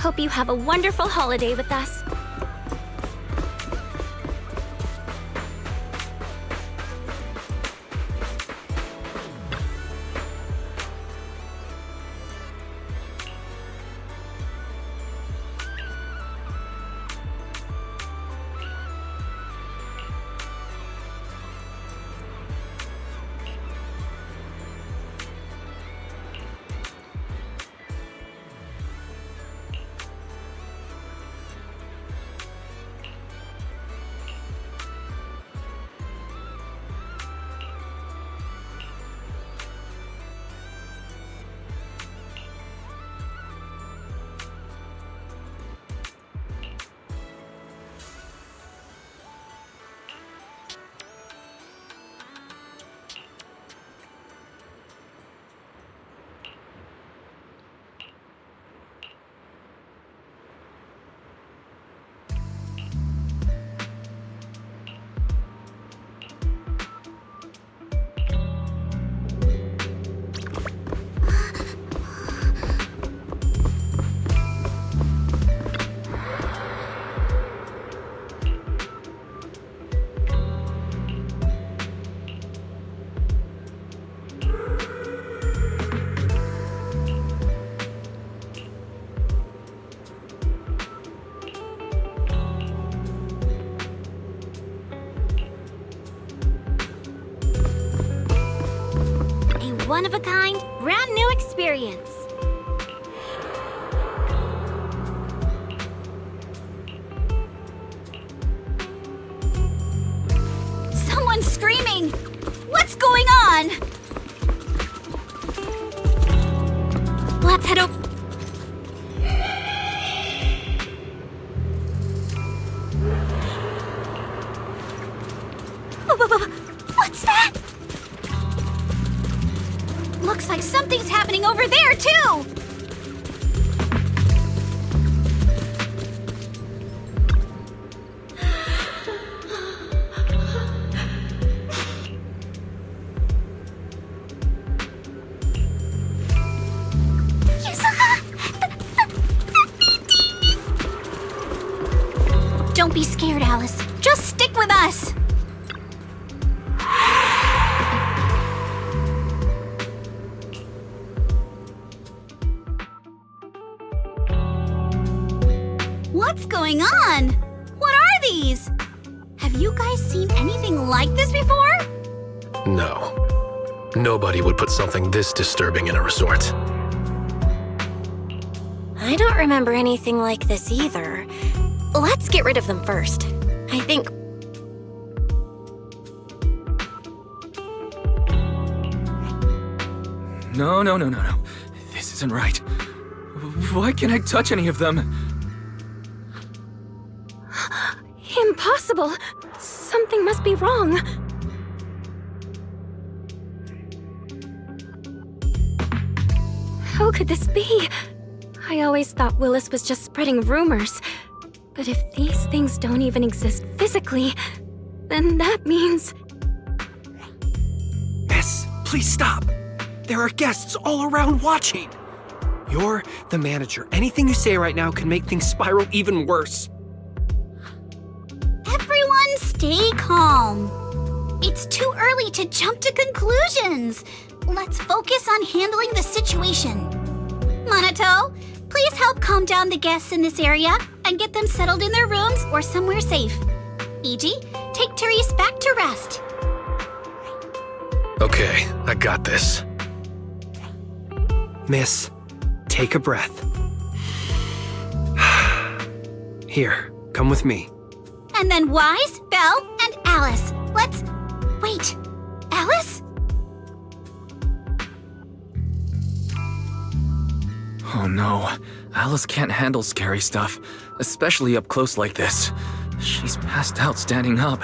Hope you have a wonderful holiday with us. One-of-a-kind, brand new experience. Someone's screaming! What's going on? Let's head over. What's that? Looks like something's happening over there, too! YUZUHA! Don't be scared, Alice. Just stick with us. What's going on? What are these? Have you guys seen anything like this before? No. Nobody would put something this disturbing in a resort. I don't remember anything like this either. Let's get rid of them first. I think... No. This isn't right. Why can't I touch any of them? Impossible! Something must be wrong. How could this be? I always thought Willis was just spreading rumors. But if these things don't even exist physically, then that means... Miss, please stop. There are guests all around watching. You're the manager. Anything you say right now can make things spiral even worse. Everyone stay calm. It's too early to jump to conclusions. Let's focus on handling the situation. Monato, please help calm down the guests in this area and get them settled in their rooms or somewhere safe. Iji, take Therese back to rest. Okay, I got this. Miss, take a breath. Here, come with me. And then Wise, Belle, and Alice. Let's... Wait, Alice? Oh no, Alice can't handle scary stuff, especially up close like this. She's passed out standing up.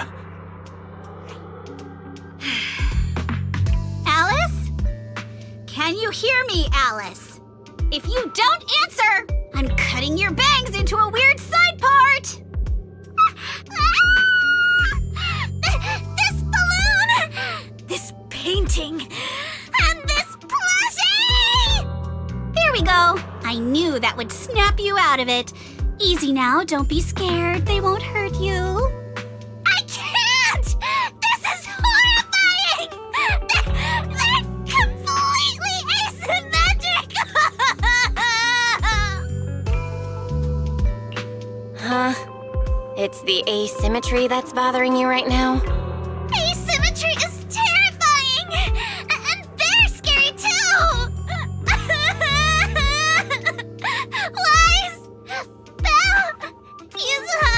Alice? Can you hear me, Alice? If you don't answer, I'm cutting your bangs into a weird side part! This balloon! This painting! And this plushie! There we go. I I knew that would snap you out of it. Easy now, don't be scared. They won't hurt you. I can't! This is horrifying! They're completely asymmetric! Huh? It's the asymmetry that's bothering you right now? Asymmetry is terrifying! And they're scary too! Wise! Belle! YUZUHA!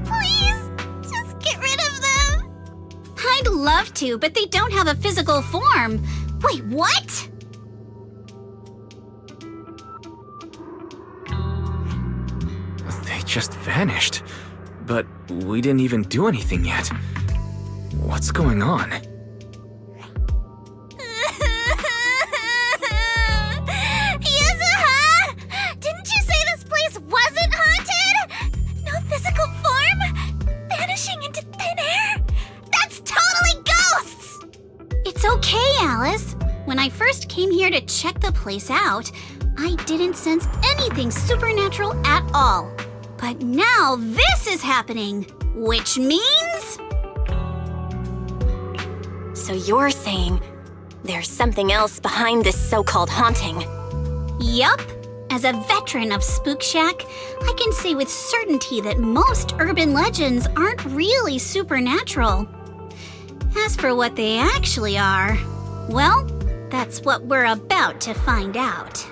Please, just get rid of them! I'd love to, but they don't have a physical form. Wait, what? They just vanished. But we didn't even do anything yet. What's going on? YUZUHA! Didn't you say this place wasn't haunted? No physical form? Vanishing into thin air? That's totally ghosts! It's okay, Alice. When I first came here to check the place out, I didn't sense anything supernatural at all. But now this is happening, which means... So you're saying there's something else behind this so-called haunting? Yup. As a veteran of Spook Shack, I can say with certainty that most urban legends aren't really supernatural. As for what they actually are, well, that's what we're about to find out.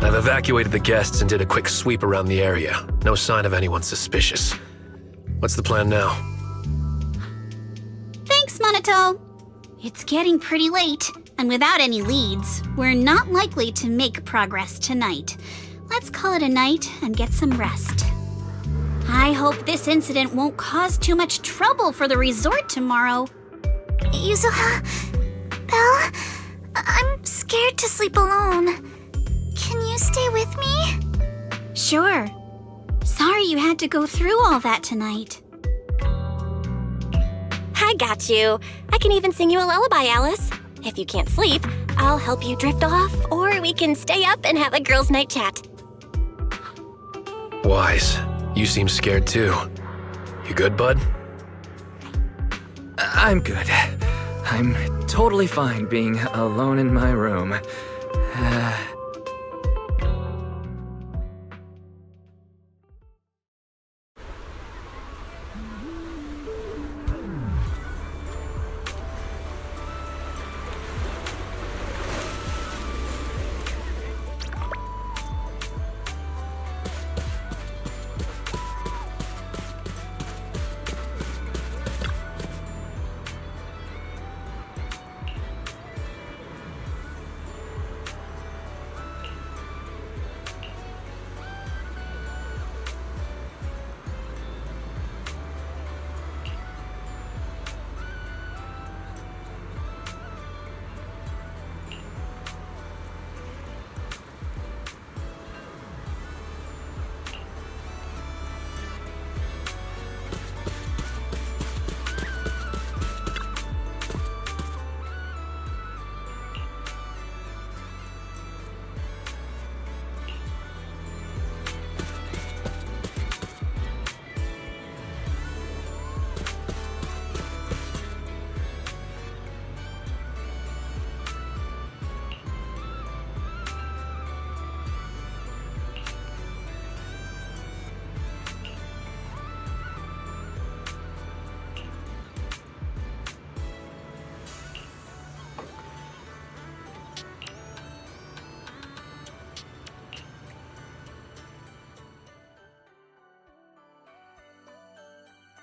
I've evacuated the guests and did a quick sweep around the area. No sign of anyone suspicious. What's the plan now? Thanks, Monato. It's getting pretty late, and without any leads, we're not likely to make progress tonight. Let's call it a night and get some rest. I hope this incident won't cause too much trouble for the resort tomorrow. YUZUHA, Belle, I'm scared to sleep alone. Can you stay with me? Sure. Sorry you had to go through all that tonight. I got you. I can even sing you a lullaby, Alice. If you can't sleep, I'll help you drift off, or we can stay up and have a girls' night chat. Wise, you seem scared too. You good, bud? I'm good. I'm totally fine being alone in my room.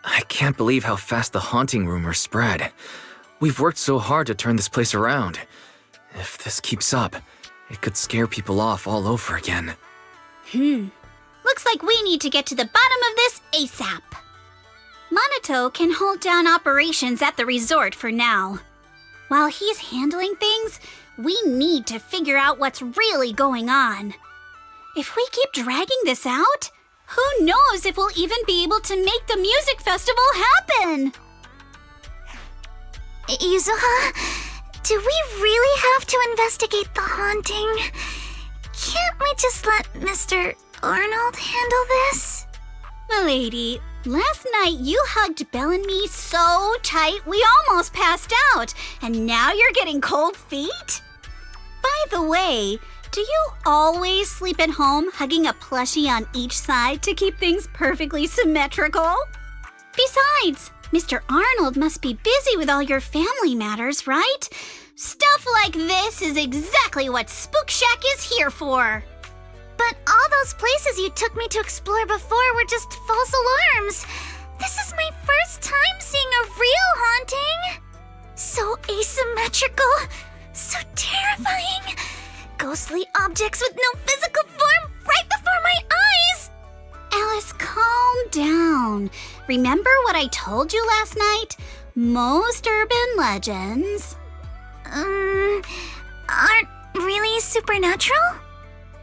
I can't believe how fast the haunting rumors spread. We've worked so hard to turn this place around. If this keeps up, it could scare people off all over again. Looks like we need to get to the bottom of this ASAP. Monato can hold down operations at the resort for now. While he's handling things, we need to figure out what's really going on. If we keep dragging this out, who knows if we'll even be able to make the music festival happen? YUZUHA, Do we really have to investigate the haunting? Can't we just let Mr. Arnold handle this? Milady, last night you hugged Belle and me so tight we almost passed out, and now you're getting cold feet? By the way, do you always sleep at home hugging a plushie on each side to keep things perfectly symmetrical? Besides, Mr. Arnold must be busy with all your family matters, right? Stuff like this is exactly what Spook Shack is here for. But all those places you took me to explore before were just false alarms. This is my first time seeing a real haunting. So asymmetrical, so terrifying. Ghostly objects with no physical form right before my eyes. Alice, calm down. Remember what I told you last night? Most urban legends Aren't really supernatural?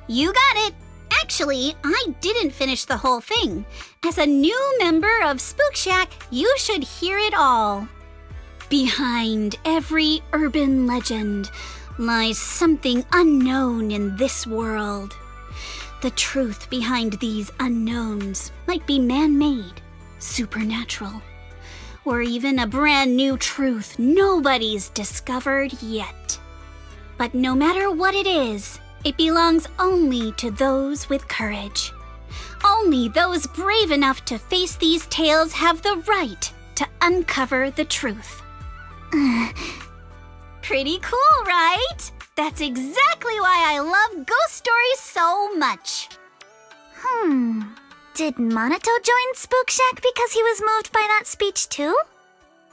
You got it. Actually, I didn't finish the whole thing. As a new member of Spook Shack, you should hear it all. Behind every urban legend lies something unknown in this world. The truth behind these unknowns might be man-made, supernatural, or even a brand new truth nobody's discovered yet. But no matter what it is, it belongs only to those with courage. Only those brave enough to face these tales have the right to uncover the truth. Pretty cool, right? That's exactly why I love ghost stories so much. Did Monato join Spook Shack because he was moved by that speech too?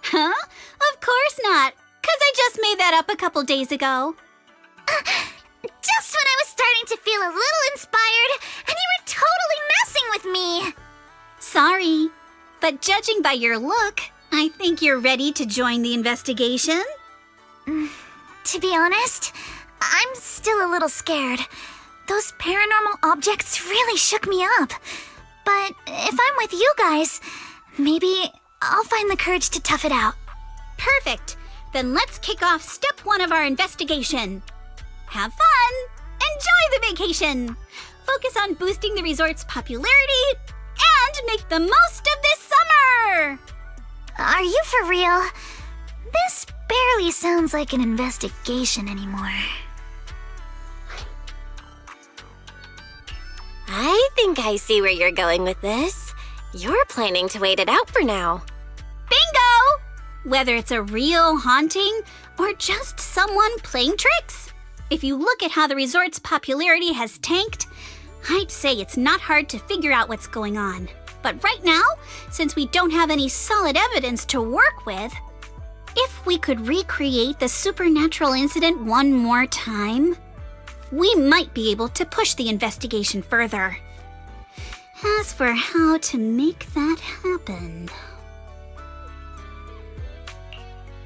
Huh? Of course not. 'Cause I just made that up a couple days ago. Just when I was starting to feel a little inspired, and you were totally messing with me. Sorry, but judging by your look, I think you're ready to join the investigation. To be honest, I'm still a little scared. Those paranormal objects really shook me up. But if I'm with you guys, maybe I'll find the courage to tough it out. Perfect. Then let's kick off step 1 of our investigation. Have fun! Enjoy the vacation! Focus on boosting the resort's popularity and make the most of this summer! Are you for real? This barely sounds like an investigation anymore. I think I see where you're going with this. You're planning to wait it out for now. Bingo! Whether it's a real haunting or just someone playing tricks. If you look at how the resort's popularity has tanked, I'd say it's not hard to figure out what's going on. But right now, since we don't have any solid evidence to work with, if we could recreate the supernatural incident one more time, we might be able to push the investigation further. As for how to make that happen...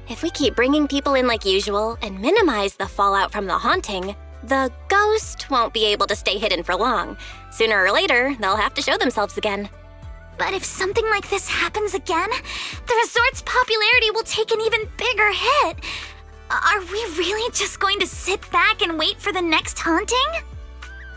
If we keep bringing people in like usual and minimize the fallout from the haunting, the ghost won't be able to stay hidden for long. Sooner or later, they'll have to show themselves again. But if something like this happens again, the resort's popularity will take an even bigger hit. Are we really just going to sit back and wait for the next haunting?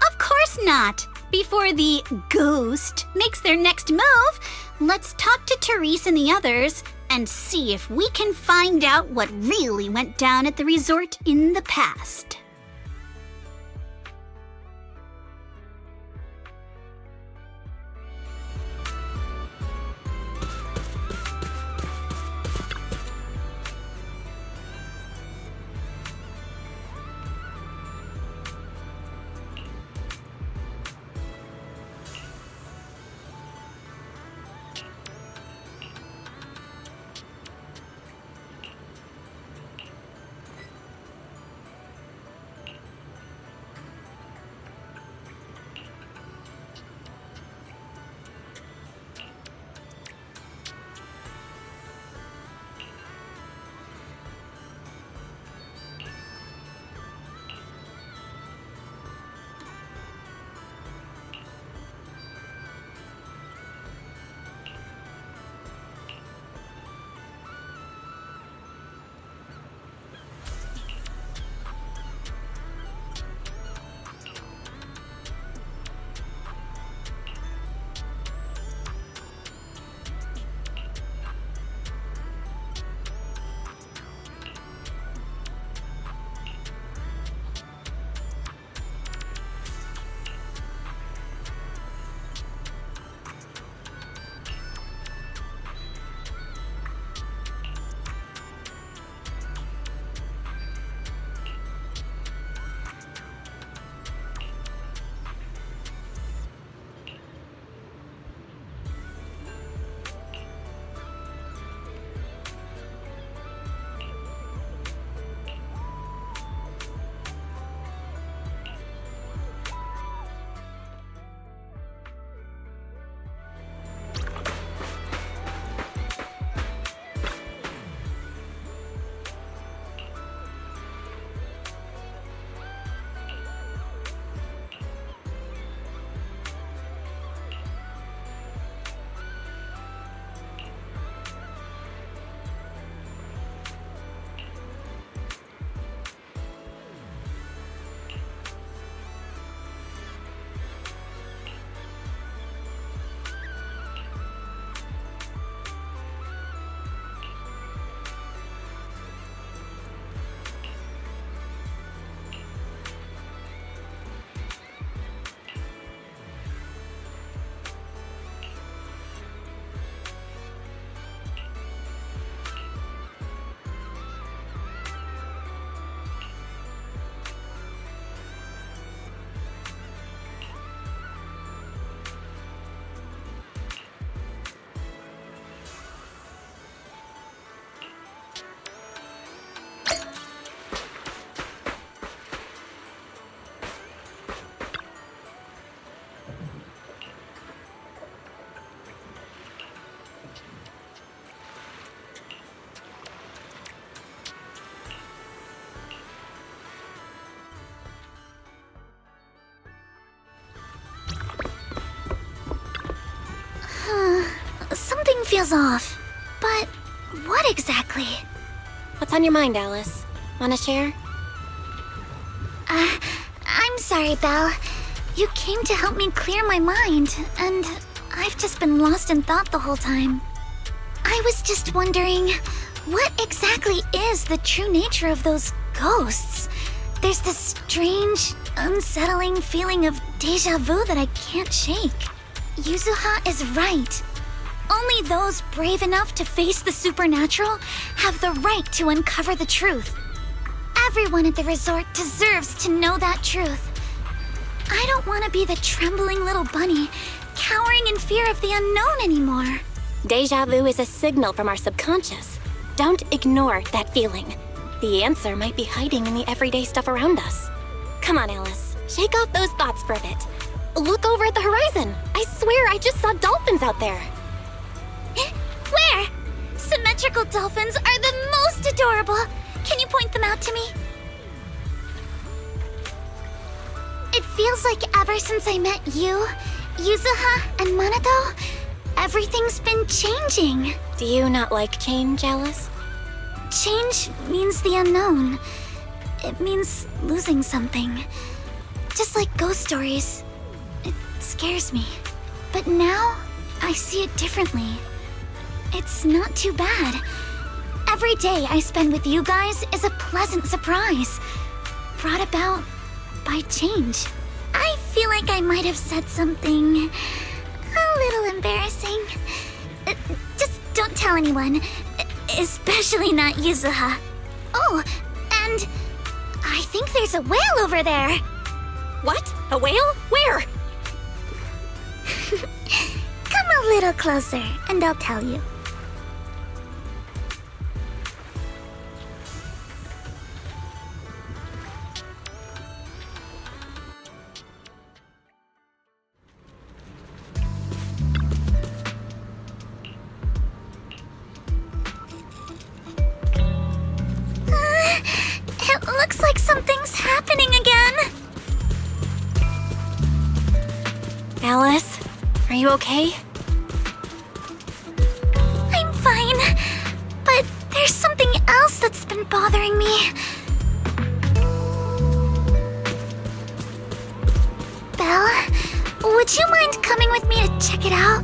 Of course not! Before the ghost makes their next move, let's talk to Therese and the others and see if we can find out what really went down at the resort in the past. feels off. But what exactly? What's on your mind, Alice? Wanna share? I'm sorry, Belle. You came to help me clear my mind, and I've just been lost in thought the whole time. I was just wondering, what exactly is the true nature of those ghosts? There's this strange, unsettling feeling of déjà vu that I can't shake. YUZUHA is right. Only those brave enough to face the supernatural have the right to uncover the truth. Everyone at the resort deserves to know that truth. I don't want to be the trembling little bunny, cowering in fear of the unknown anymore. Deja vu is a signal from our subconscious. Don't ignore that feeling. The answer might be hiding in the everyday stuff around us. Come on, Alice. Shake off those thoughts for a bit. Look over at the horizon. I swear I just saw dolphins out there. Where? Symmetrical dolphins are the most adorable. Can you point them out to me? It feels like ever since I met you, YUZUHA, and Minato, everything's been changing. Do you not like change, Alice? Change means the unknown. It means losing something. Just like ghost stories. It scares me. But now, I see it differently. It's not too bad. Every day I spend with you guys is a pleasant surprise, brought about by change. I feel like I might have said something a little embarrassing. Just don't tell anyone, especially not YUZUHA. Oh, and I think there's a whale over there. What? A whale? Where? Come a little closer, and I'll tell you. It looks like something's happening again. Alice, are you okay? I'm fine, but there's something else that's been bothering me. Belle, would you mind coming with me to check it out?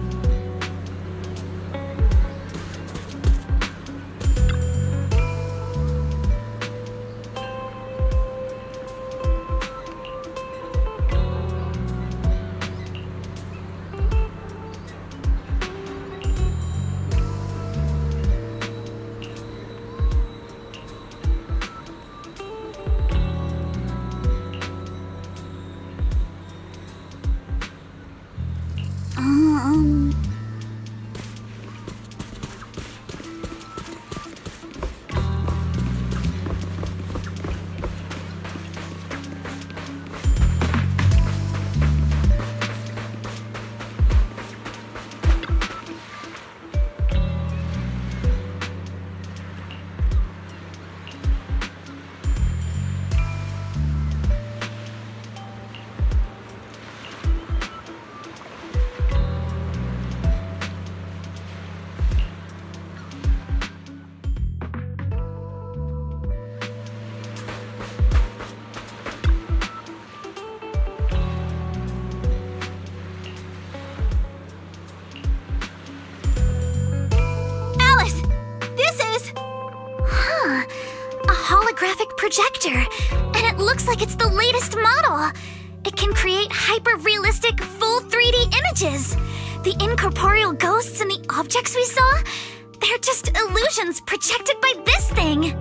Projector, and it looks like it's the latest model. It can create hyper-realistic, full 3D images. The incorporeal ghosts and the objects we saw, they're just illusions projected by this thing.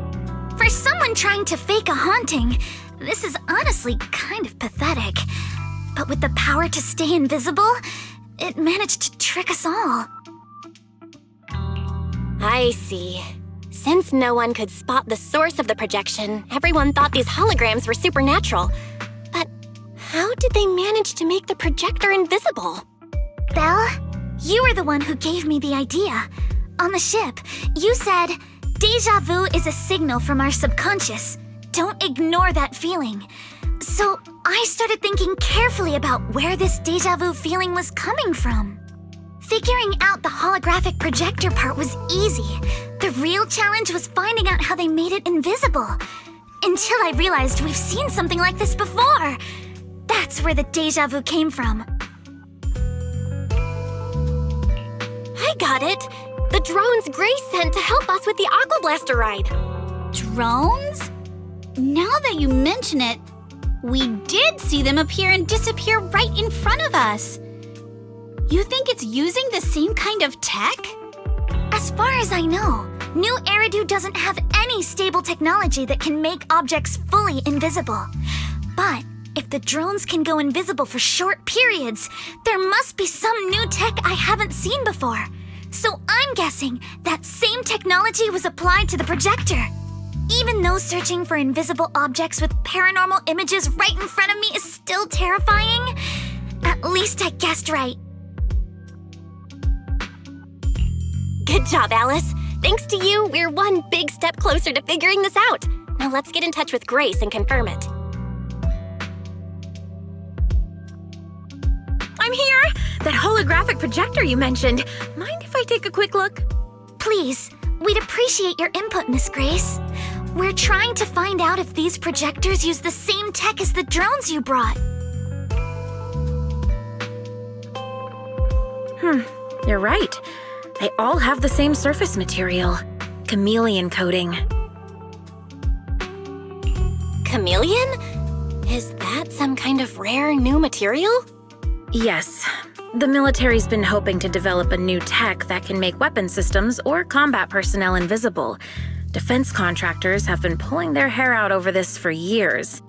For someone trying to fake a haunting, this is honestly kind of pathetic. But with the power to stay invisible, it managed to trick us all. I see. Since no one could spot the source of the projection, everyone thought these holograms were supernatural. But how did they manage to make the projector invisible? Belle, you were the one who gave me the idea. On the ship, you said, "Deja vu is a signal from our subconscious. Don't ignore that feeling." So I started thinking carefully about where this deja vu feeling was coming from. Figuring out the holographic projector part was easy. The real challenge was finding out how they made it invisible. Until I realized we've seen something like this before. That's where the deja vu came from. I got it! The drones Grace sent to help us with the Aqua Blaster ride. Drones? Now that you mention it, we did see them appear and disappear right in front of us. You think it's using the same kind of tech? As far as I know, New Eridu doesn't have any stable technology that can make objects fully invisible. But if the drones can go invisible for short periods, there must be some new tech I haven't seen before. So I'm guessing that same technology was applied to the projector. Even though searching for invisible objects with paranormal images right in front of me is still terrifying, at least I guessed right. Good job, Alice. Thanks to you, we're one big step closer to figuring this out. Now let's get in touch with Grace and confirm it. I'm here! That holographic projector you mentioned. Mind if I take a quick look? Please, we'd appreciate your input, Miss Grace. We're trying to find out if these projectors use the same tech as the drones you brought. You're right. They all have the same surface material. Chameleon coating. Chameleon? Is that some kind of rare new material? Yes. The military's been hoping to develop a new tech that can make weapon systems or combat personnel invisible. Defense contractors have been pulling their hair out over this for years.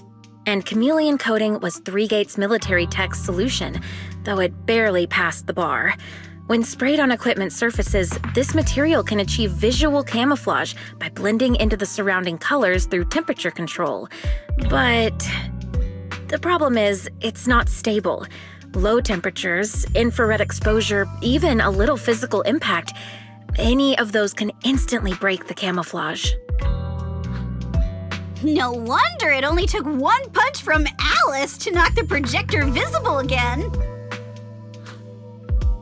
And chameleon coating was 3-Gate's military tech's solution, though it barely passed the bar. When sprayed on equipment surfaces, this material can achieve visual camouflage by blending into the surrounding colors through temperature control. But the problem is, it's not stable. Low temperatures, infrared exposure, even a little physical impact, any of those can instantly break the camouflage. No wonder it only took one punch from Alice to knock the projector visible again.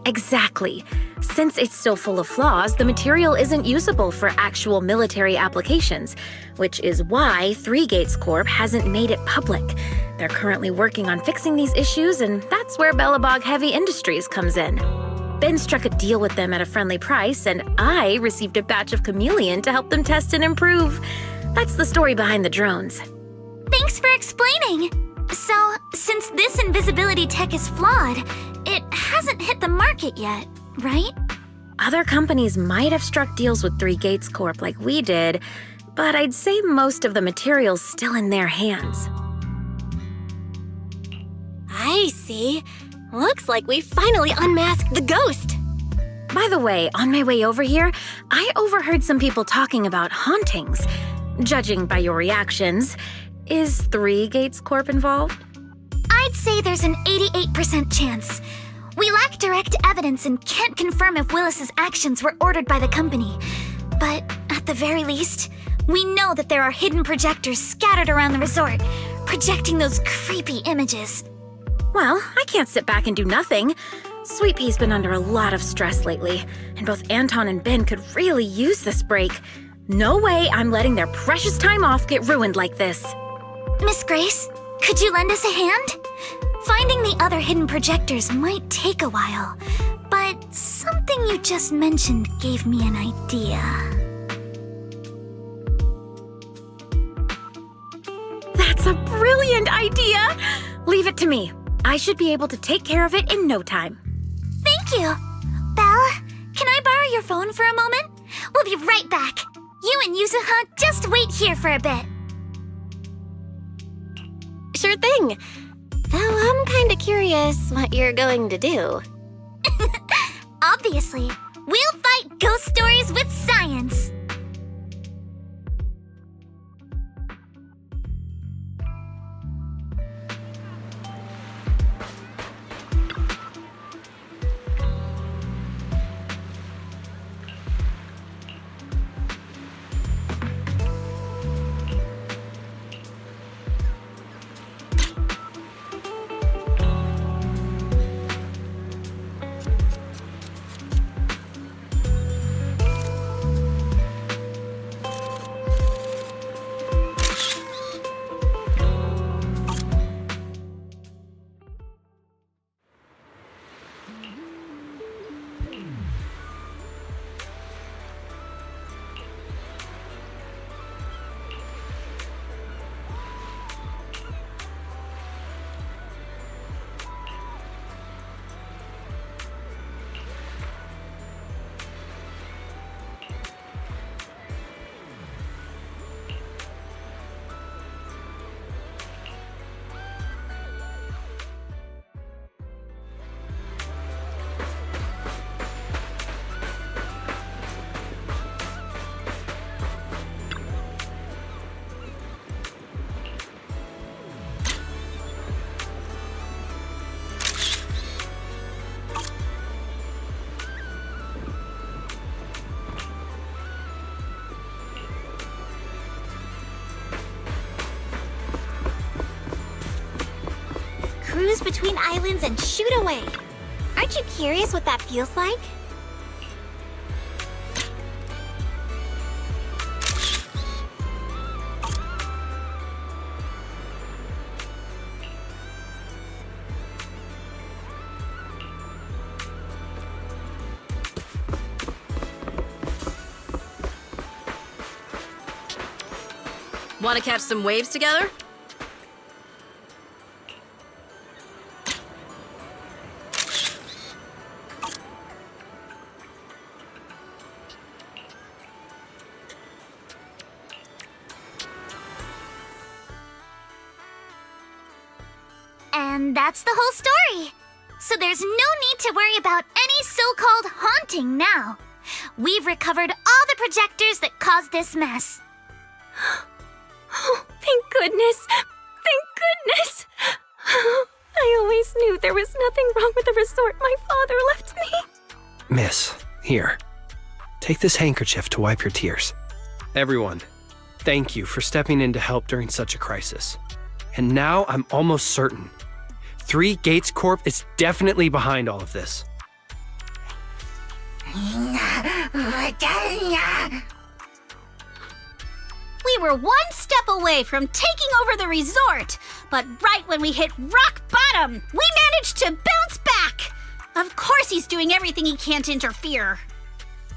Exactly. Since it's still full of flaws, the material isn't usable for actual military applications, which is why 3-Gates Corp hasn't made it public. They're currently working on fixing these issues, and that's where Bellabog Heavy Industries comes in. Ben struck a deal with them at a friendly price, and I received a batch of chameleon to help them test and improve. That's the story behind the drones. Thanks for explaining. So, since this invisibility tech is flawed, it hasn't hit the market yet, right? Other companies might have struck deals with 3-Gates Corp like we did, but I'd say most of the material's still in their hands. I see. Looks like we finally unmasked the ghost. By the way, on my way over here, I overheard some people talking about hauntings. Judging by your reactions, is 3-Gates Corp involved? I'd say there's an 88% chance. We lack direct evidence and can't confirm if Willis's actions were ordered by the company. But at the very least, we know that there are hidden projectors scattered around the resort, projecting those creepy images. Well, I can't sit back and do nothing. Sweet Pea's been under a lot of stress lately, and both Anton and Ben could really use this break. No way I'm letting their precious time off get ruined like this. Miss Grace, could you lend us a hand? Finding the other hidden projectors might take a while, but something you just mentioned gave me an idea. That's a brilliant idea! Leave it to me. I should be able to take care of it in no time. Thank you. Belle, can I borrow your phone for a moment? We'll be right back. You and YUZUHA just wait here for a bit. Sure thing. Though I'm kinda curious what you're going to do. Obviously, we'll fight ghost stories with science. cruise between islands and shoot away. Aren't you curious what that feels like? Want to catch some waves together? And that's the whole story. So there's no need to worry about any so-called haunting now. We've recovered all the projectors that caused this mess. Oh, thank goodness! Thank goodness! I always knew there was nothing wrong with the resort my father left me. Miss, here. Take this handkerchief to wipe your tears. Everyone, thank you for stepping in to help during such a crisis. And now I'm almost certain. 3 Gates Corp is definitely behind all of this. We were one step away from taking over the resort, but right when we hit rock bottom, we managed to bounce back. Of course he's doing everything he can to interfere.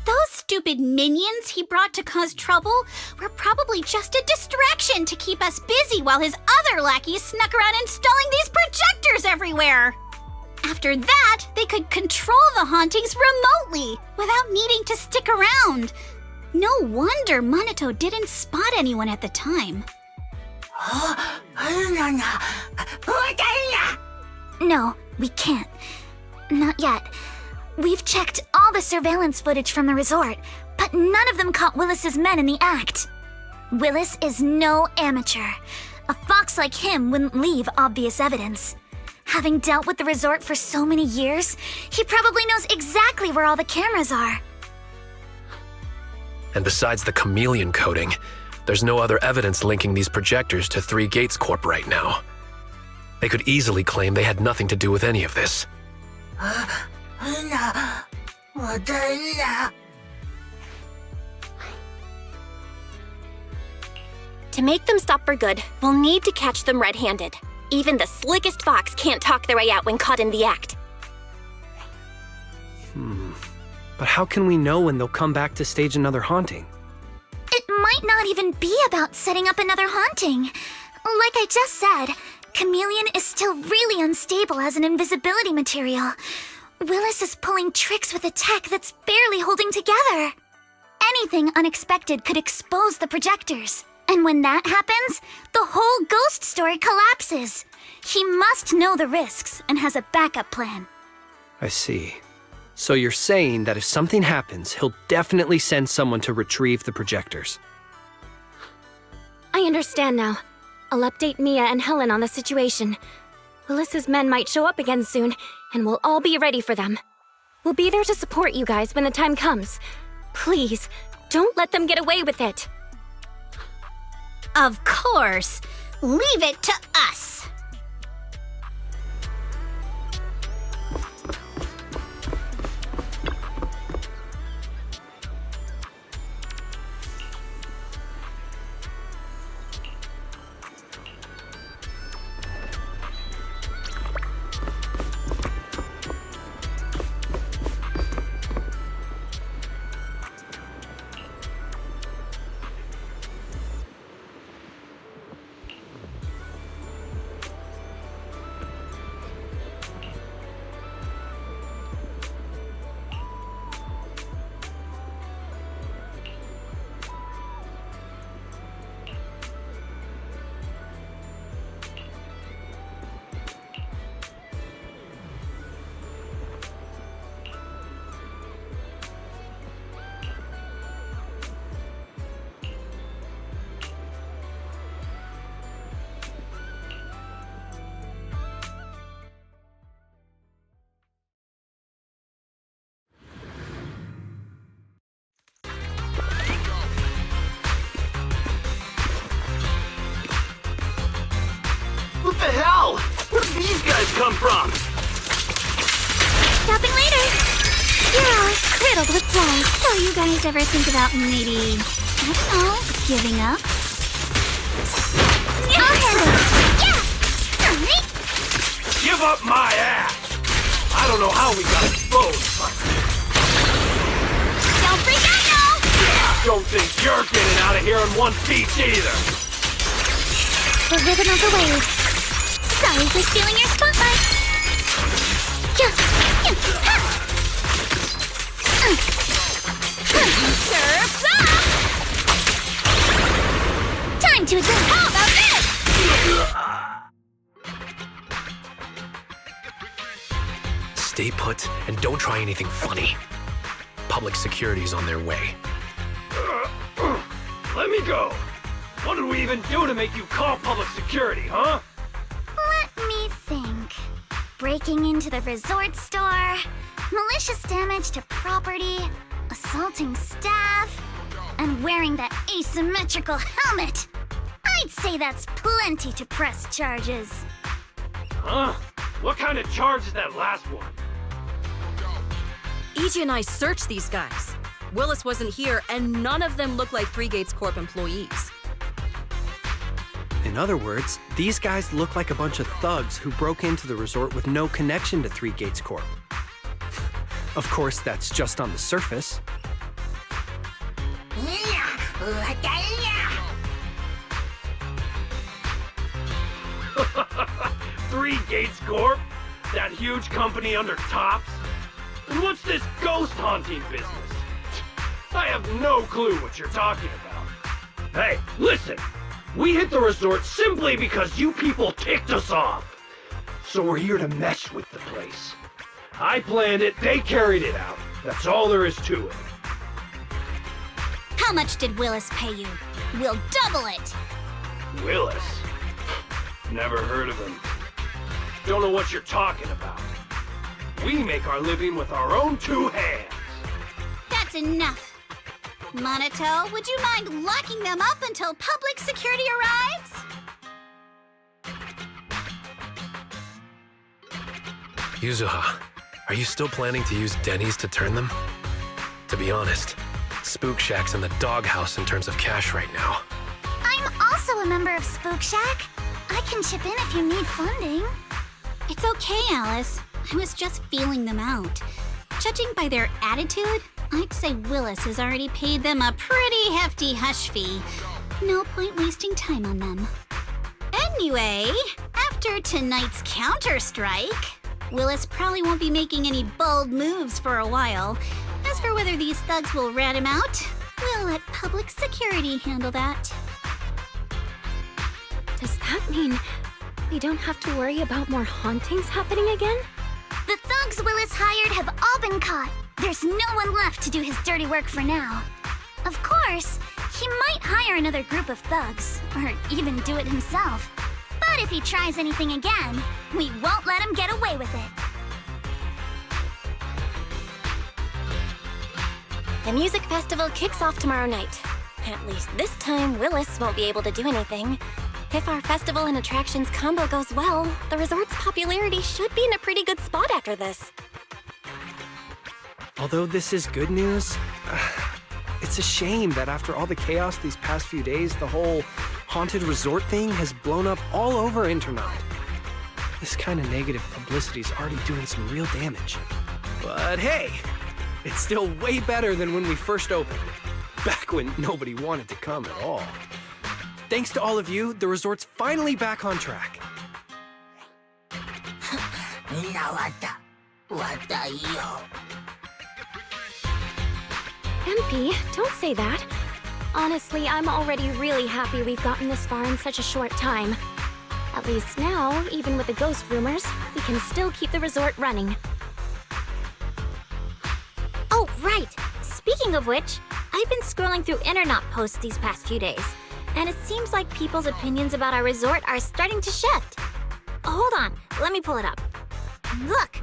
Those stupid minions he brought to cause trouble were probably just a distraction to keep us busy while his other lackeys snuck around installing these projectors everywhere. After that, they could control the hauntings remotely without needing to stick around. No wonder Minato didn't spot anyone at the time. No, we can't. Not yet. We've checked all the surveillance footage from the resort, but none of them caught Willis's men in the act. Willis is no amateur. A fox like him wouldn't leave obvious evidence. Having dealt with the resort for so many years, he probably knows exactly where all the cameras are. And besides the chameleon coating, there's no other evidence linking these projectors to 3 Gates Corp right now. They could easily claim they had nothing to do with any of this. To make them stop for good, we'll need to catch them red-handed. Even the slickest fox can't talk their way out when caught in the act. But how can we know when they'll come back to stage another haunting? It might not even be about setting up another haunting. Like I just said, Chameleon is still really unstable as an invisibility material. Willis is pulling tricks with a tech that's barely holding together. Anything unexpected could expose the projectors. And when that happens, the whole ghost story collapses. He must know the risks and has a backup plan. I see. So you're saying that if something happens, he'll definitely send someone to retrieve the projectors. I understand now. I'll update Mia and Helen on the situation. Willis's men might show up again soon, and we'll all be ready for them. We'll be there to support you guys when the time comes. Please, don't let them get away with it. Of course. Leave it to us. guys come from? Stopping later. You're all riddled with flaws. So you guys ever think about maybe, I don't know, giving up? I'll handle it. Yeah! Alright. Give up my ass! I don't know how we got exposed, but... Don't freak out now! Don't think you're getting out of here in one piece either! The rhythm of the waves. Sorry for stealing your spotlight. Surf's up! Time to advance. How about this? Stay put and don't try anything funny. Public security's on their way. Let me go! What did we even do to make you call public security, huh? Let me think. Breaking into the resort store, malicious damage to property, assaulting staff, and wearing that asymmetrical helmet. I'd say that's plenty to press charges. Huh? What kind of charge is that last one? EJ and I searched these guys. Willis wasn't here, and none of them look like Three Gates Corp employees. In other words, these guys look like a bunch of thugs who broke into the resort with no connection to Three Gates Corp. Of course, that's just on the surface. Three Gates Corp? That huge company under Tops? And what's this ghost haunting business? I have no clue what you're talking about. Hey, listen! We hit the resort simply because you people ticked us off. So we're here to mess with the place. I planned it, they carried it out. That's all there is to it. How much did Willis pay you? We'll double it! Willis? Never heard of him. Don't know what you're talking about. We make our living with our own two hands. That's enough. Monato, would you mind locking them up until public security arrives? YUZUHA, are you still planning to use Denny's to turn them? To be honest, Spook Shack's in the doghouse in terms of cash right now. I'm also a member of Spook Shack. I can chip in if you need funding. It's okay, Alice. I was just feeling them out. Judging by their attitude, I'd say Willis has already paid them a pretty hefty hush fee. No point wasting time on them. Anyway, after tonight's counter-strike, Willis probably won't be making any bold moves for a while. As for whether these thugs will rat him out, we'll let public security handle that. Does that mean we don't have to worry about more hauntings happening again? The thugs Willis hired have all been caught. There's no one left to do his dirty work for now. Of course, he might hire another group of thugs, or even do it himself. But if he tries anything again, we won't let him get away with it. The music festival kicks off tomorrow night. At least this time, Willis won't be able to do anything. If our festival and attractions combo goes well, the resort's popularity should be in a pretty good spot after this. Although this is good news, it's a shame that after all the chaos these past few days, the whole haunted resort thing has blown up all over internet. This kind of negative publicity is already doing some real damage. But hey, it's still way better than when we first opened, back when nobody wanted to come at all. Thanks to all of you, the resort's finally back on track. MP, don't say that. Honestly, I'm already really happy we've gotten this far in such a short time. At least now, even with the ghost rumors, we can still keep the resort running. Oh, right! Speaking of which, I've been scrolling through internet posts these past few days, and it seems like people's opinions about our resort are starting to shift. Hold on, let me pull it up. Look!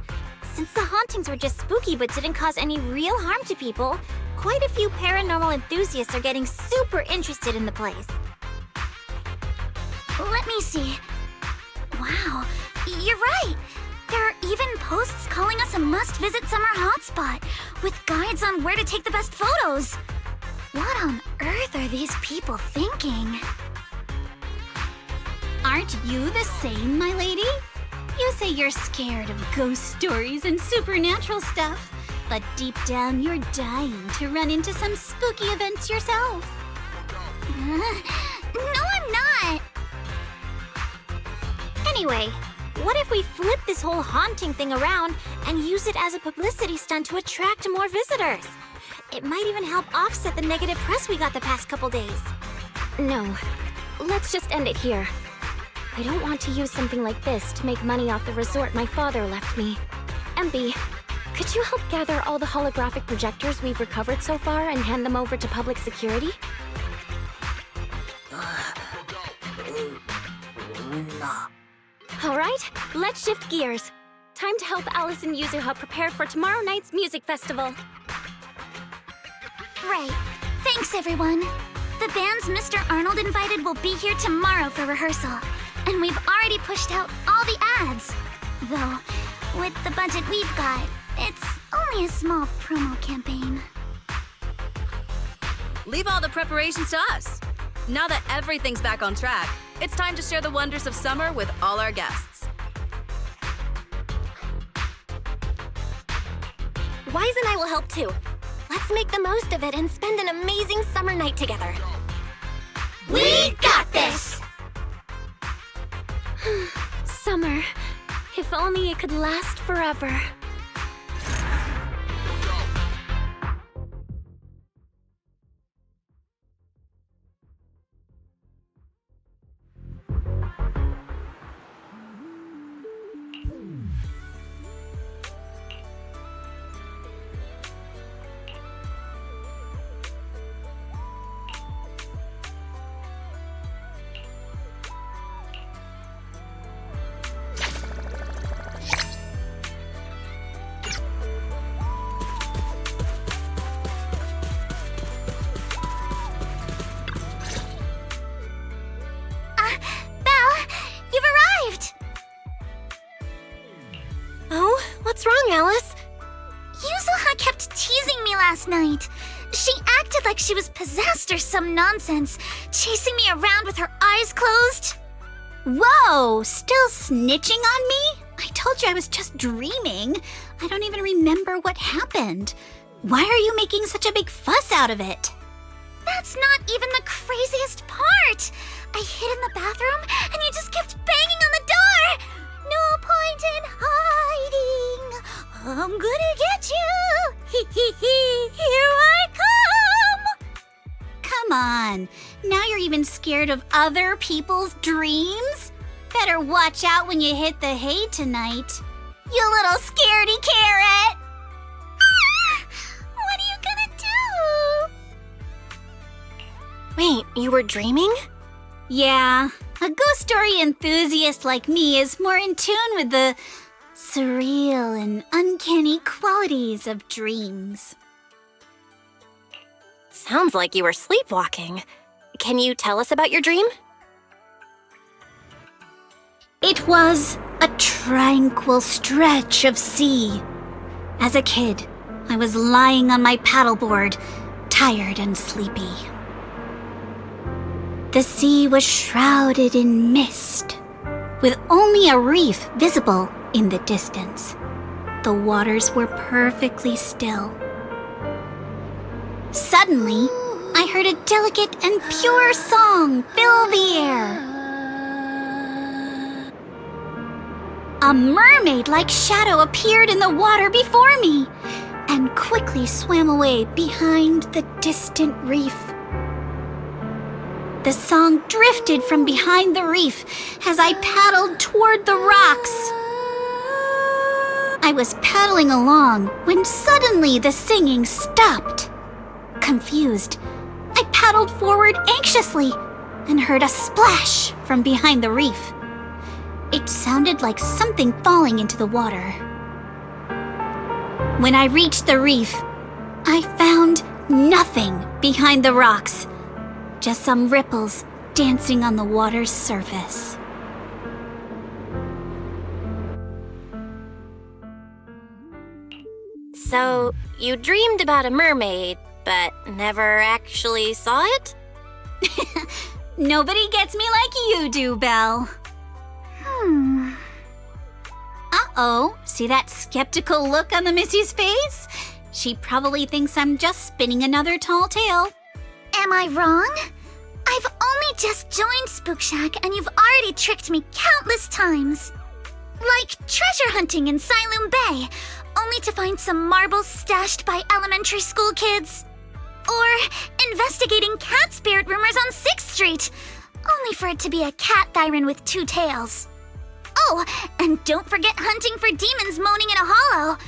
Since the hauntings were just spooky but didn't cause any real harm to people, quite a few paranormal enthusiasts are getting super interested in the place. Let me see. Wow, You're right. There are even posts calling us a must-visit summer hotspot, with guides on where to take the best photos. What on earth are these people thinking? Aren't you the same, my lady? You say you're scared of ghost stories and supernatural stuff, but deep down you're dying to run into some spooky events yourself. No, I'm not. Anyway, what if we flip this whole haunting thing around and use it as a publicity stunt to attract more visitors? It might even help offset the negative press we got the past couple days. No, let's just end it here. I don't want to use something like this to make money off the resort my father left me. MB, could you help gather all the holographic projectors we've recovered so far and hand them over to public security? Alright, let's shift gears. Time to help Alice and YUZUHA prepare for tomorrow night's music festival. Right. Thanks, everyone. The bands Mr. Arnold invited will be here tomorrow for rehearsal, and we've already pushed out all the ads. Though, with the budget we've got, it's only a small promo campaign. Leave all the preparations to us. Now that everything's back on track, it's time to share the wonders of summer with all our guests. Wise and I will help too. Let's make the most of it and spend an amazing summer night together. We got this! Summer. If only it could last forever. What's wrong, Alice? YUZUHA kept teasing me last night. She acted like she was possessed or some nonsense, chasing me around with her eyes closed. Whoa! Still snitching on me? I told you I was just dreaming. I don't even remember what happened. Why are you making such a big fuss out of it? That's not even the craziest part. I hid in the bathroom and you just kept banging on the door. No point in hiding. I'm gonna get you. Hee hee hee. Here I come. Come on. Now you're even scared of other people's dreams? Better watch out when you hit the hay tonight. You little scaredy carrot. What are you gonna do? Wait, you were dreaming? Yeah, a ghost story enthusiast like me is more in tune with the surreal and uncanny qualities of dreams. Sounds like you were sleepwalking. Can you tell us about your dream? It was a tranquil stretch of sea. As a kid, I was lying on my paddleboard, tired and sleepy. The sea was shrouded in mist, with only a reef visible in the distance. The waters were perfectly still. Suddenly, I heard a delicate and pure song fill the air. A mermaid-like shadow appeared in the water before me and quickly swam away behind the distant reef. The song drifted from behind the reef as I paddled toward the rocks. I was paddling along when suddenly the singing stopped. Confused, I paddled forward anxiously and heard a splash from behind the reef. It sounded like something falling into the water. When I reached the reef, I found nothing behind the rocks. Just some ripples dancing on the water's surface. So, you dreamed about a mermaid, but never actually saw it? Nobody gets me like you do, Belle. Uh-oh, see that skeptical look on the Missy's face? She probably thinks I'm just spinning another tall tale. Am I wrong? I've only just joined Spook Shack and you've already tricked me countless times. Like treasure hunting in Siloam Bay, only to find some marbles stashed by elementary school kids. Or investigating cat spirit rumors on 6th Street, only for it to be a cat Thyron with 2 tails. Oh, and don't forget hunting for demons moaning in a hollow,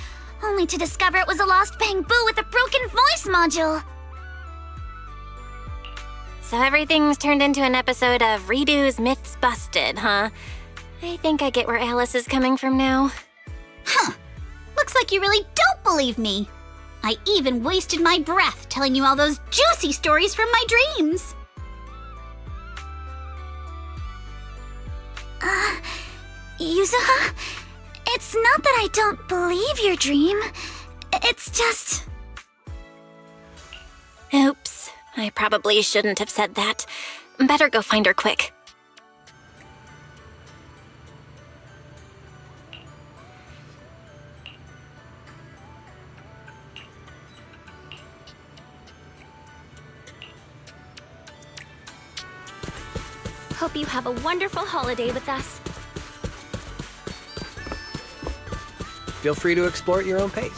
only to discover it was a lost bamboo with a broken voice module. So everything's turned into an episode of Redo's Myths Busted, huh? I think I get where Alice is coming from now. Huh. Looks like you really don't believe me. I even wasted my breath telling you all those juicy stories from my dreams. YUZUHA? It's not that I don't believe your dream. It's just... Oops, I probably shouldn't have said that. Better go find her quick. Hope you have a wonderful holiday with us. Feel free to explore at your own pace.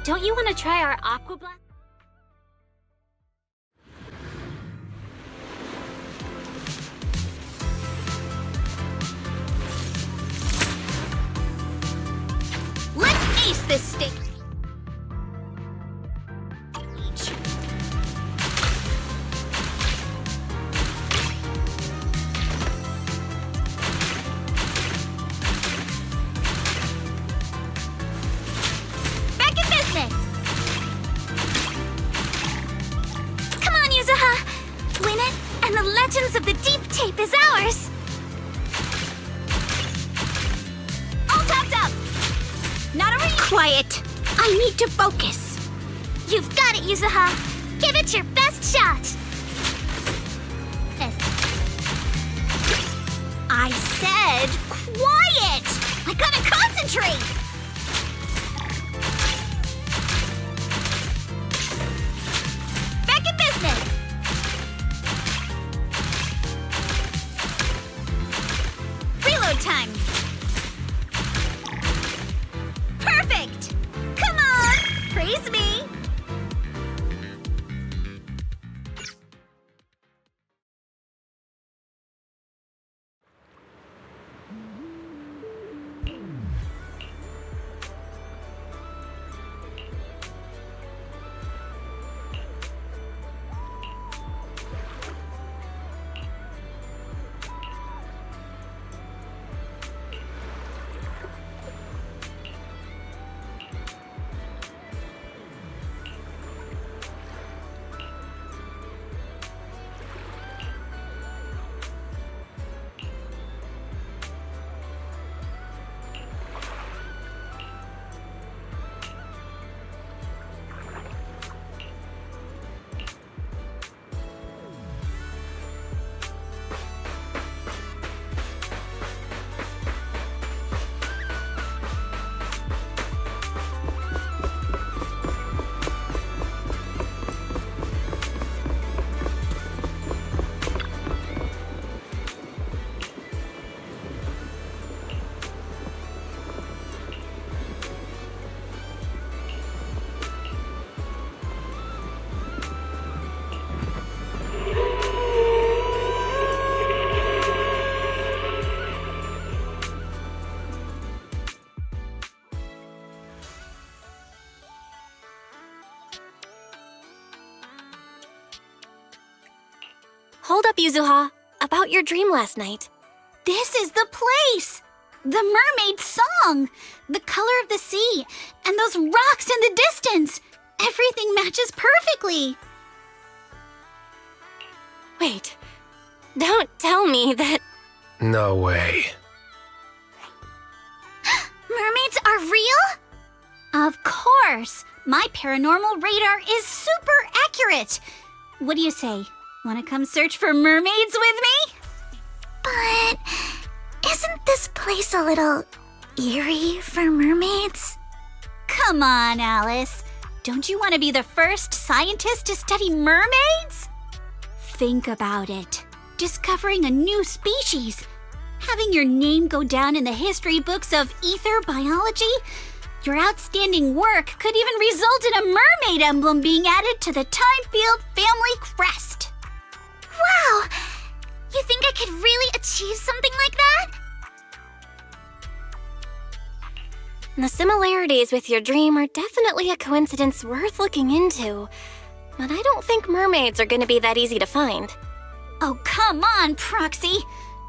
Don't you want to try our aqua blast? Let's ace this stage. Of the deep tape is ours! All topped up! Not a Quiet! I need to focus! You've got it, YUZUHA! Give it your best shot! I said quiet! I gotta concentrate! Back in business! Time. Perfect! Come on! Praise me! Hold up, Yuzuha. About your dream last night. This is the place! The mermaid song! The color of the sea, and those rocks in the distance! Everything matches perfectly! Wait. Don't tell me that... No way. Mermaids are real? Of course! My paranormal radar is super accurate! What do you say? Want to come search for mermaids with me? But isn't this place a little eerie for mermaids? Come on, Alice. Don't you want to be the first scientist to study mermaids? Think about it. Discovering a new species. Having your name go down in the history books of ether biology. Your outstanding work could even result in a mermaid emblem being added to the Timefield family crest. Wow! You think I could really achieve something like that? The similarities with your dream are definitely a coincidence worth looking into. But I don't think mermaids are going to be that easy to find. Oh, come on, Proxy.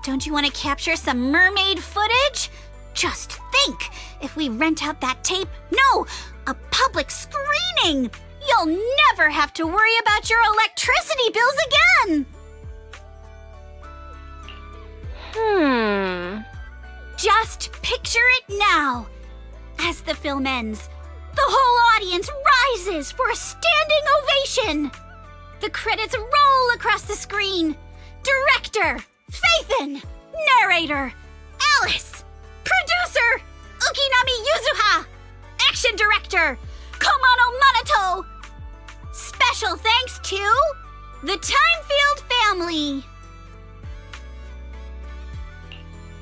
Don't you want to capture some mermaid footage? Just think, if we rent out that tape, no, a public screening, you'll never have to worry about your electricity bills again. Just picture it now. As the film ends, the whole audience rises for a standing ovation. The credits roll across the screen. Director, Faithin, narrator, Alice, producer, Ukinami Yuzuha, action director, Komano Manato. Special thanks to the Timefield family.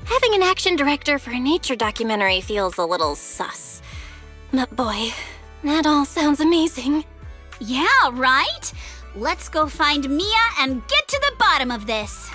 Having an action director for a nature documentary feels a little sus. But boy, that all sounds amazing. Yeah, right? Let's go find Mia and get to the bottom of this.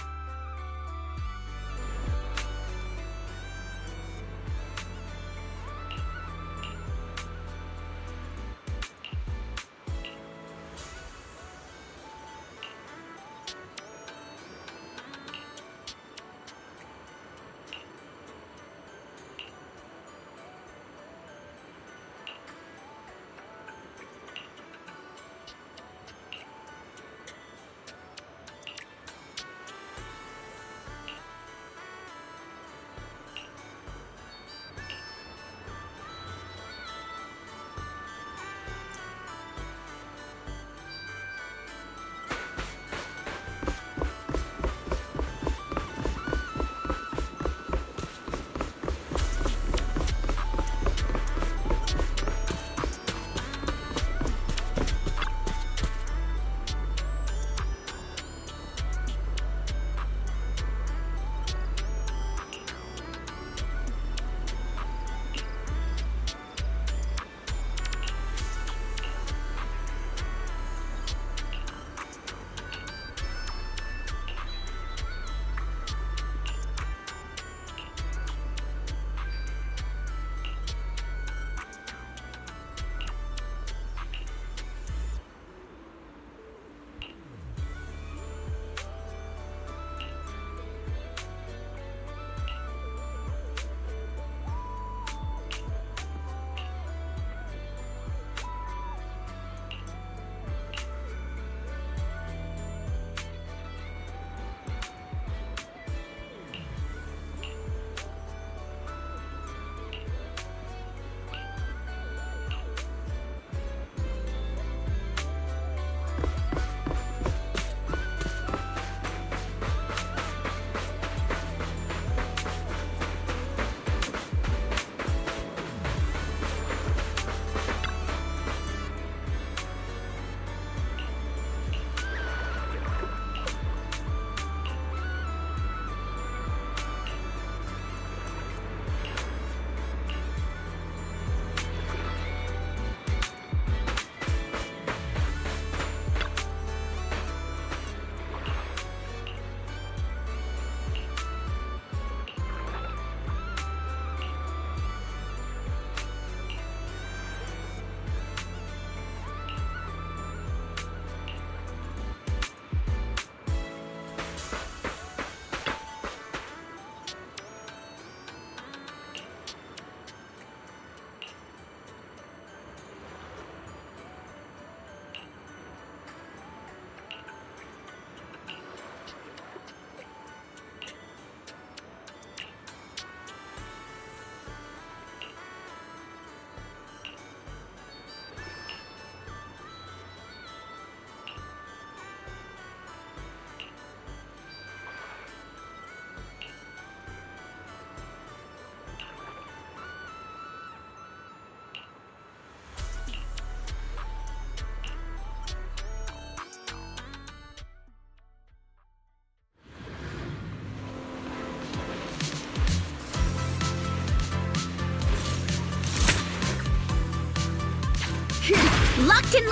Captain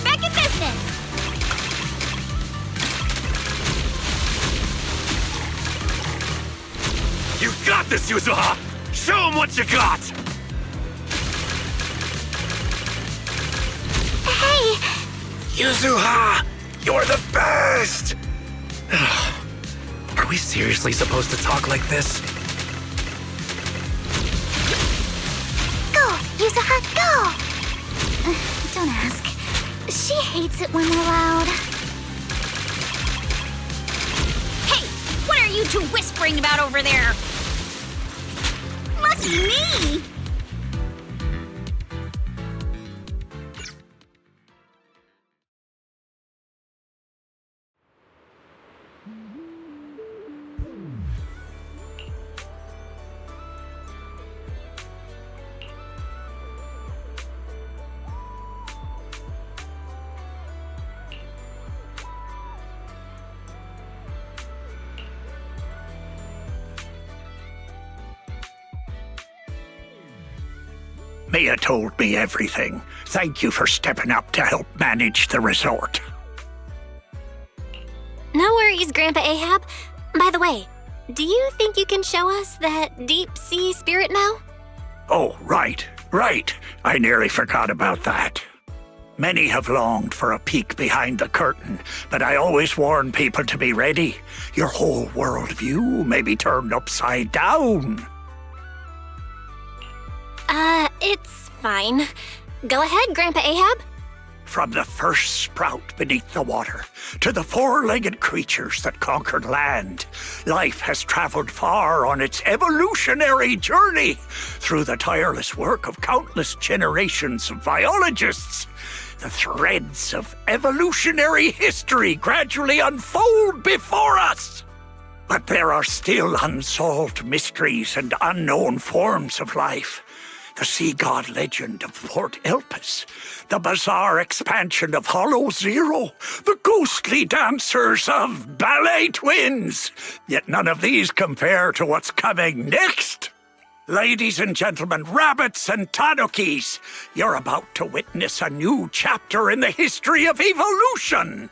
Back in business! You got this, YUZUHA! Show 'em what you got! Hey! YUZUHA! You're the best! Are we seriously supposed to talk like this? Go! YUZUHA, go! Don't ask. She hates it when we're loud. Hey! What are you two whispering about over there? Must be me! Mia told me everything. Thank you for stepping up to help manage the resort. No worries, Grandpa Ahab. By the way, do you think you can show us that deep sea spirit now? Oh, right. I nearly forgot about that. Many have longed for a peek behind the curtain, but I always warn people to be ready. Your whole worldview may be turned upside down. It's fine. Go ahead, Grandpa Ahab. From the first sprout beneath the water to the four-legged creatures that conquered land, life has traveled far on its evolutionary journey through the tireless work of countless generations of biologists. The threads of evolutionary history gradually unfold before us. But there are still unsolved mysteries and unknown forms of life. The sea god legend of Port Elpis, the bizarre expansion of Hollow Zero, the ghostly dancers of ballet twins. Yet none of these compare to what's coming next. Ladies and gentlemen, rabbits and tanukis, you're about to witness a new chapter in the history of evolution.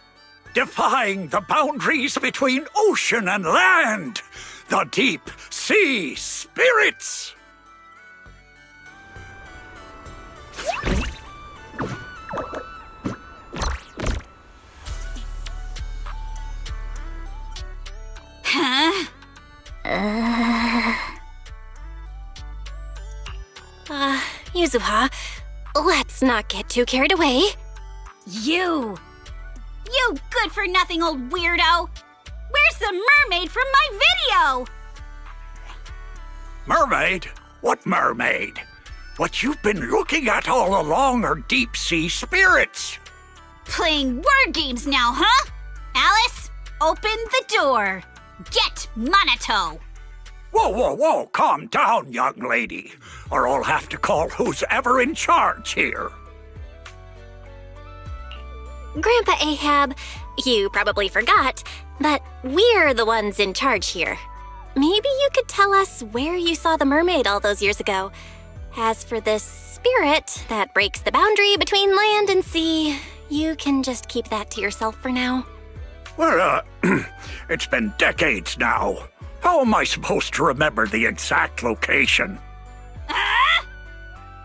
Defying the boundaries between ocean and land, the deep sea spirits. Huh? YUZUHA, let's not get too carried away. You good-for-nothing old weirdo! Where's the mermaid from my video? Mermaid? What mermaid? What you've been looking at all along are deep-sea spirits. Playing word games now, huh? Alice, open the door. Get Minato. Whoa, calm down, young lady, or I'll have to call who's ever in charge here. Grandpa Ahab, you probably forgot, but we're the ones in charge here. Maybe you could tell us where you saw the mermaid all those years ago. As for this spirit that breaks the boundary between land and sea, you can just keep that to yourself for now. Well, it's been decades now. How am I supposed to remember the exact location?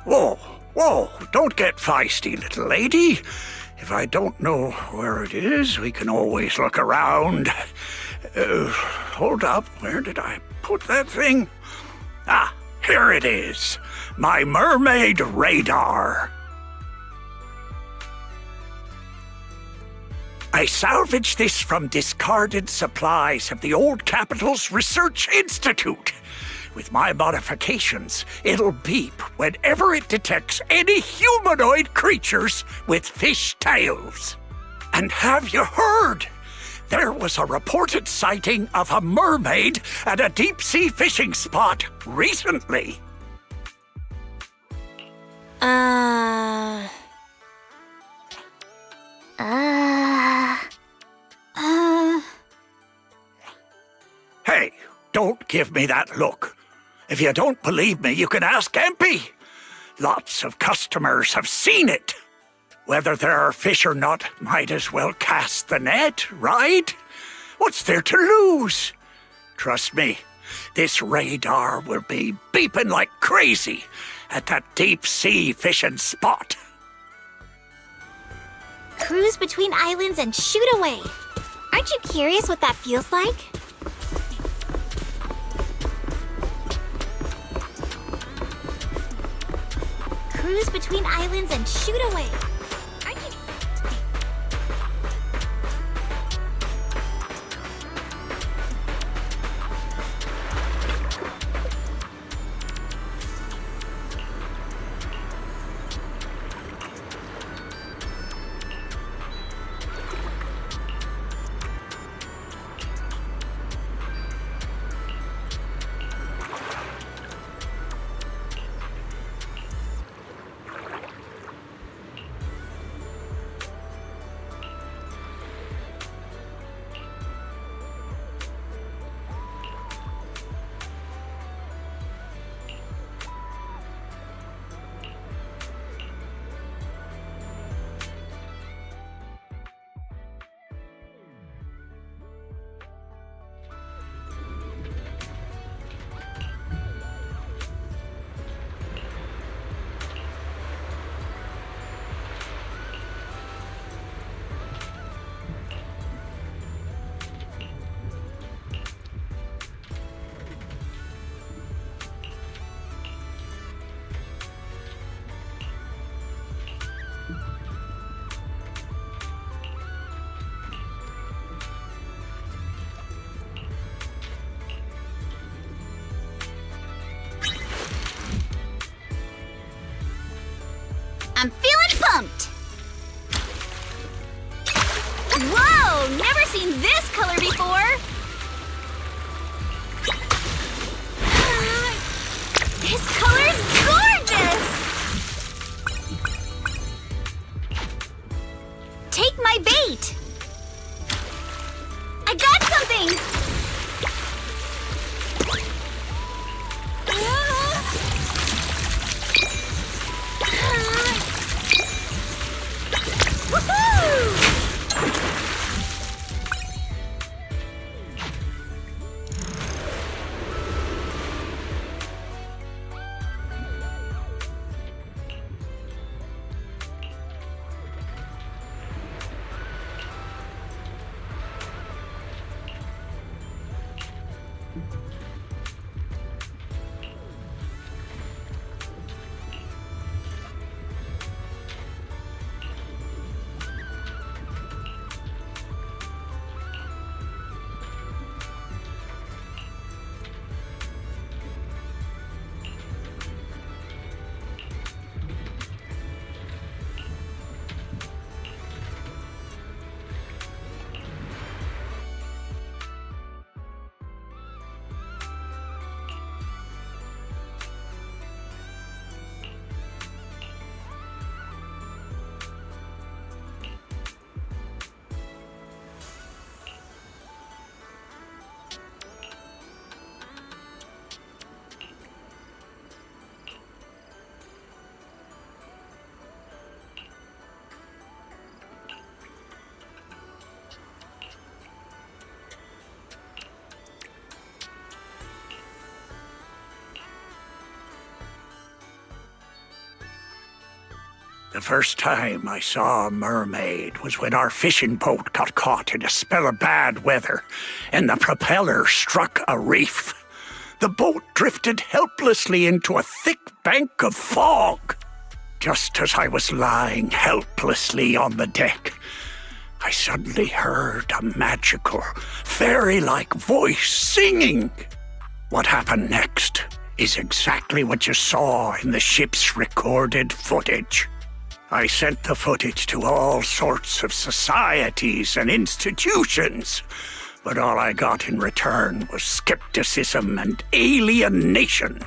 Whoa, don't get feisty, little lady. If I don't know where it is, we can always look around. Hold up, where did I put that thing? Ah, here it is. My mermaid radar. I salvaged this from discarded supplies of the Old Capital's Research Institute. With my modifications, it'll beep whenever it detects any humanoid creatures with fish tails. And have you heard? There was a reported sighting of a mermaid at a deep-sea fishing spot don't give me that look. If you don't believe me, you can ask Empy. Lots of customers have seen it. Whether there are fish or not, might as well cast the net, right? What's there to lose? Trust me, this radar will be beeping like crazy at that deep sea fishing spot. Cruise between islands and shoot away. Aren't you curious what that feels like? Cruise between islands and shoot away. Aren't you... I'm feeling pumped! Whoa! Never seen this color before! This color's gorgeous! Take my bait! I got something! The first time I saw a mermaid was when our fishing boat got caught in a spell of bad weather and the propeller struck a reef. The boat drifted helplessly into a thick bank of fog. Just as I was lying helplessly on the deck, I suddenly heard a magical, fairy-like voice singing. What happened next is exactly what you saw in the ship's recorded footage. I sent the footage to all sorts of societies and institutions, but all I got in return was skepticism and alienation.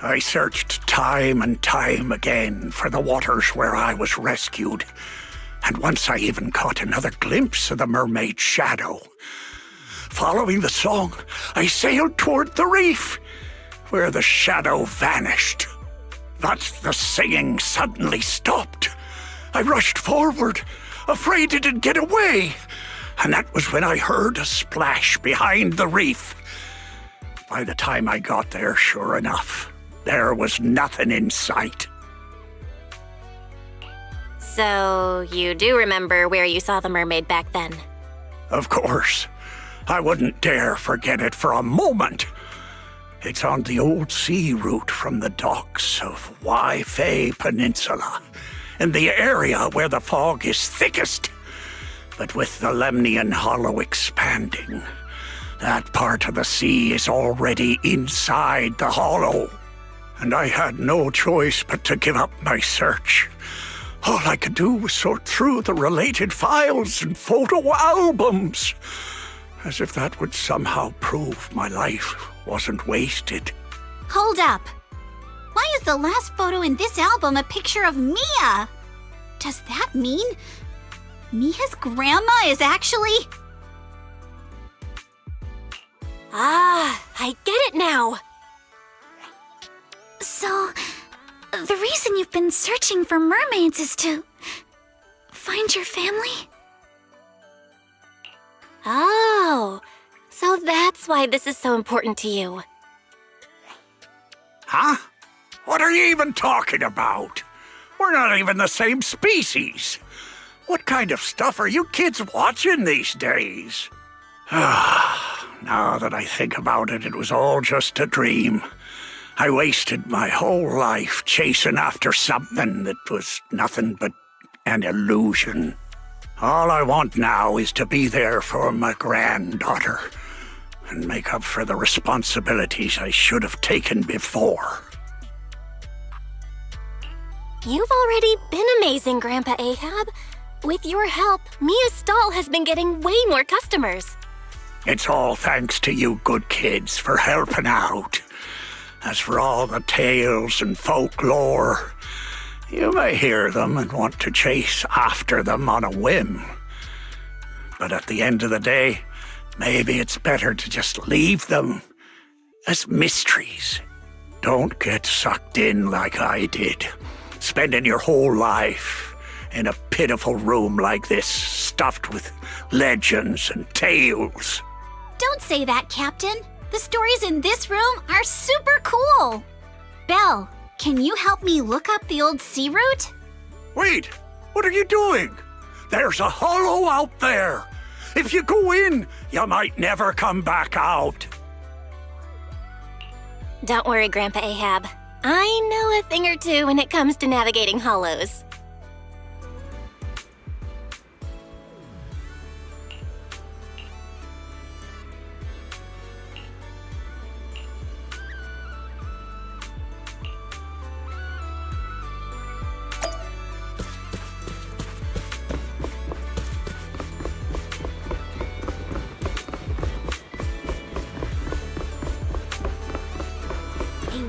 I searched time and time again for the waters where I was rescued, and once I even caught another glimpse of the mermaid's shadow. Following the song, I sailed toward the reef, where the shadow vanished. But the singing suddenly stopped. I rushed forward, afraid it'd get away, and that was when I heard a splash behind the reef. By the time I got there, sure enough, there was nothing in sight. So, you do remember where you saw the mermaid back then? Of course. I wouldn't dare forget it for a moment. It's on the old sea route from the docks of Waifei Peninsula, in the area where the fog is thickest. But with the Lemnian Hollow expanding, that part of the sea is already inside the hollow. And I had no choice but to give up my search. All I could do was sort through the related files and photo albums, as if that would somehow prove my life wasn't wasted. Hold up. Why is the last photo in this album a picture of Mia? Does that mean Mia's grandma is actually... Ah, I get it now. So, the reason you've been searching for mermaids is to find your family? Oh, so that's why this is so important to you. Huh? What are you even talking about? We're not even the same species. What kind of stuff are you kids watching these days? Now that I think about it, it was all just a dream. I wasted my whole life chasing after something that was nothing but an illusion. All I want now is to be there for my granddaughter and make up for the responsibilities I should have taken before. You've already been amazing, Grandpa Ahab. With your help, Mia's stall has been getting way more customers. It's all thanks to you good kids for helping out. As for all the tales and folklore, you may hear them and want to chase after them on a whim. But at the end of the day, maybe it's better to just leave them as mysteries. Don't get sucked in like I did, spending your whole life in a pitiful room like this, stuffed with legends and tales. Don't say that, Captain. The stories in this room are super cool. Belle, can you help me look up the old sea route? Wait, what are you doing? There's a hollow out there. If you go in, you might never come back out. Don't worry, Grandpa Ahab. I know a thing or two when it comes to navigating hollows.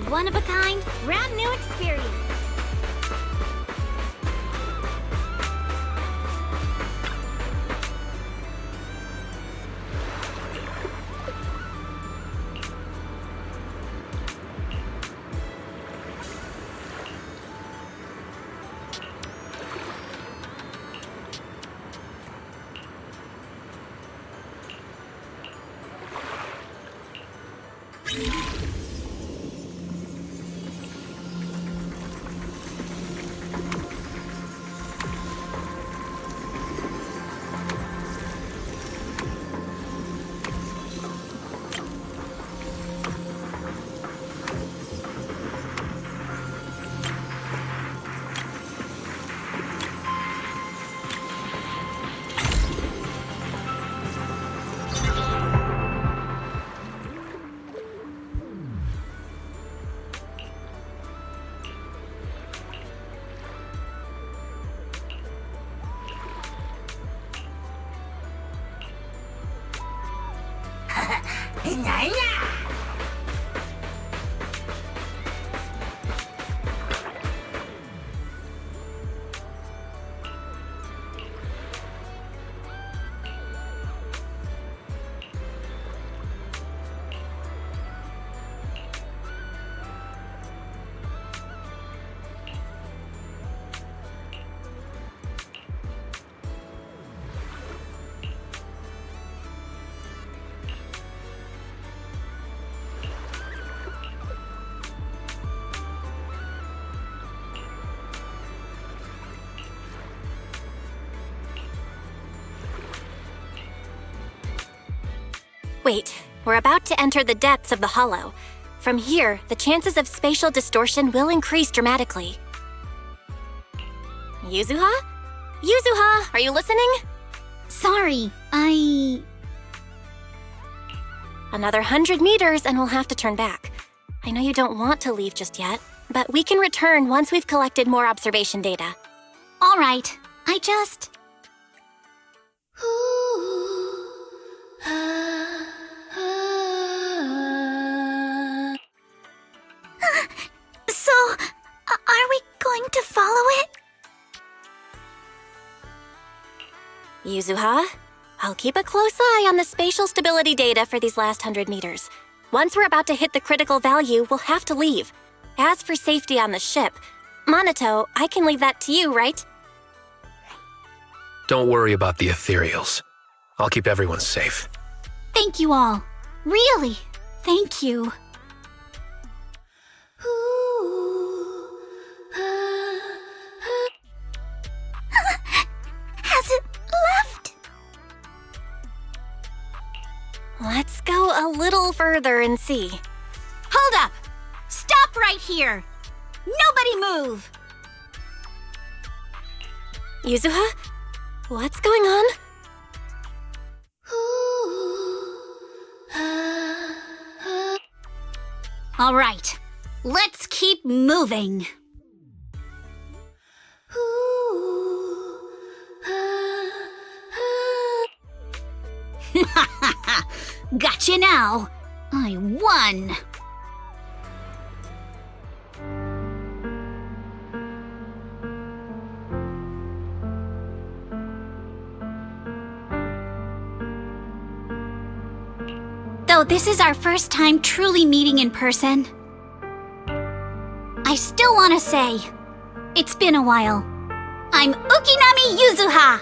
One-of-a-kind, brand new experience. Wait, we're about to enter the depths of the hollow. From here, the chances of spatial distortion will increase dramatically. YUZUHA? YUZUHA, are you listening? Sorry, Another 100 meters and we'll have to turn back. I know you don't want to leave just yet, but we can return once we've collected more observation data. All right. So, are we going to follow it? YUZUHA, I'll keep a close eye on the spatial stability data for these last 100 meters. Once we're about to hit the critical value, we'll have to leave. As for safety on the ship, Minato, I can leave that to you, right? Don't worry about the ethereals. I'll keep everyone safe. Thank you all. Really, thank you. Has it left? Let's go a little further and see. Hold up! Stop right here! Nobody move! YUZUHA, what's going on? All right, let's keep moving. Gotcha now. I won. Though this is our first time truly meeting in person, I still want to say, it's been a while. I'm Ukinami YUZUHA!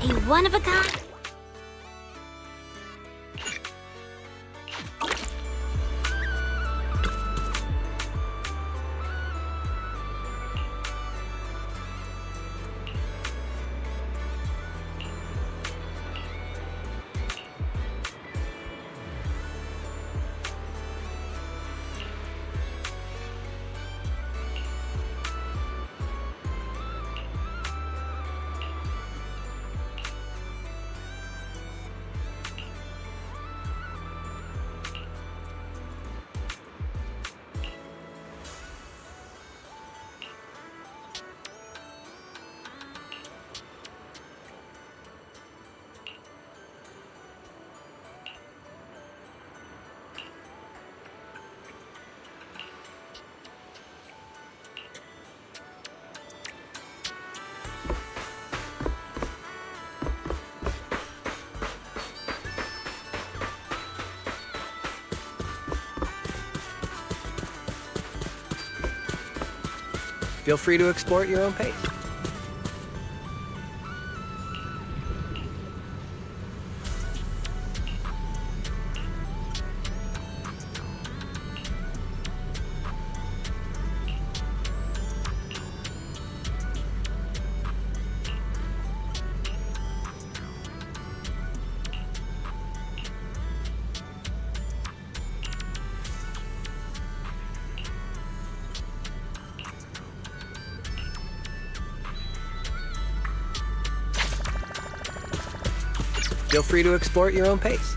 A one-of-a-kind. Feel free to explore at your own pace. Feel free to explore at your own pace.